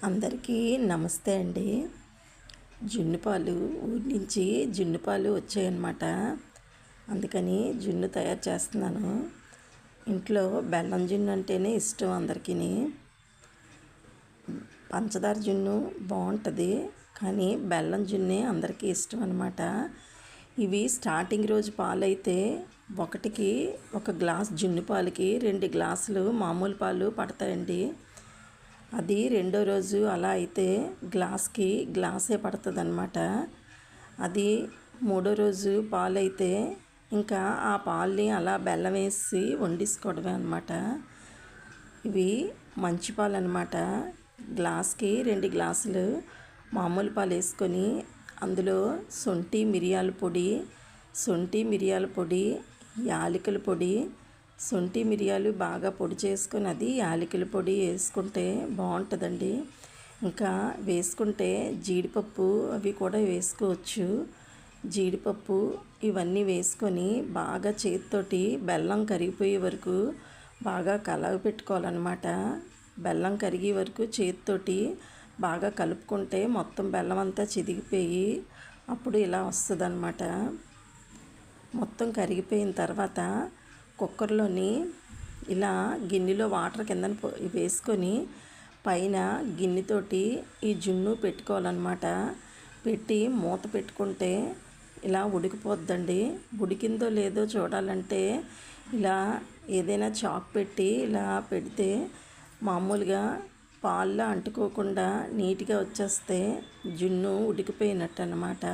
అందరికీ నమస్తే అండి. జున్ను పాలు ఊరి నుంచి జున్ను పాలు వచ్చాయన్నమాట. అందుకని జున్ను తయారు చేస్తున్నాను. ఇంట్లో బెల్లం జున్ను అంటేనే ఇష్టం అందరికీ. పంచదార జున్ను బాగుంటుంది, కానీ బెల్లం జున్నే అందరికీ ఇష్టం అన్నమాట. ఇవి స్టార్టింగ్ రోజు పాలు అయితే ఒకటికి ఒక గ్లాస్ జున్ను పాలకి 2 గ్లాసులు మామూలు పాలు పడతాయండి. అది రెండో రోజు అలా అయితే గ్లాస్కి గ్లాసే పడుతుంది అన్నమాట. అది మూడో రోజు పాలు అయితే ఇంకా ఆ పాలని అలా బెల్లం వేసి వండించుకోవడమే అన్నమాట. ఇవి మంచి పాలు అన్నమాట. గ్లాస్కి 2 గ్లాసులు మామూలు పాలు వేసుకొని అందులో శొంఠి మిరియాల పొడి, యాలకుల పొడి, శొంఠి మిరియాలు బాగా పొడి చేసుకొని అది యాలకుల పొడి వేసుకుంటే బాగుంటుందండి. ఇంకా వేసుకుంటే జీడిపప్పు అవి కూడా వేసుకోవచ్చు. జీడిపప్పు ఇవన్నీ వేసుకొని బాగా చేతితోటి బెల్లం కరిగిపోయే వరకు బాగా కలగపెట్టుకోవాలన్నమాట. బెల్లం కరిగే వరకు చేతితోటి బాగా కలుపుకుంటే మొత్తం బెల్లం అంతా చిదిగిపోయి అప్పుడు ఇలా వస్తుందన్నమాట. మొత్తం కరిగిపోయిన తర్వాత కుక్కర్లోని ఇలా గిన్నెలో వాటర్ కింద వేసుకొని పైన గిన్నెతోటి ఈ జున్ను పెట్టుకోవాలన్నమాట. పెట్టి మూత పెట్టుకుంటే ఇలా ఉడికిపోద్దండి. ఉడికిందో లేదో చూడాలంటే ఇలా ఏదైనా చాక్ పెట్టి ఇలా పెడితే మామూలుగా పాల్లో అంటుకోకుండా నీట్గా వచ్చేస్తే జున్ను ఉడికిపోయినట్టు అన్నమాట.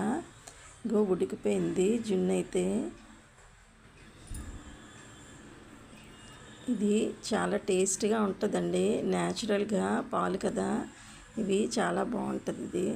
ఉడికిపోయింది జున్ను అయితే. ఇది చాలా టేస్ట్గా ఉంటుందండి. న్యాచురల్గా పాలు కదా, ఇవి చాలా బాగుంటుంది ఇది.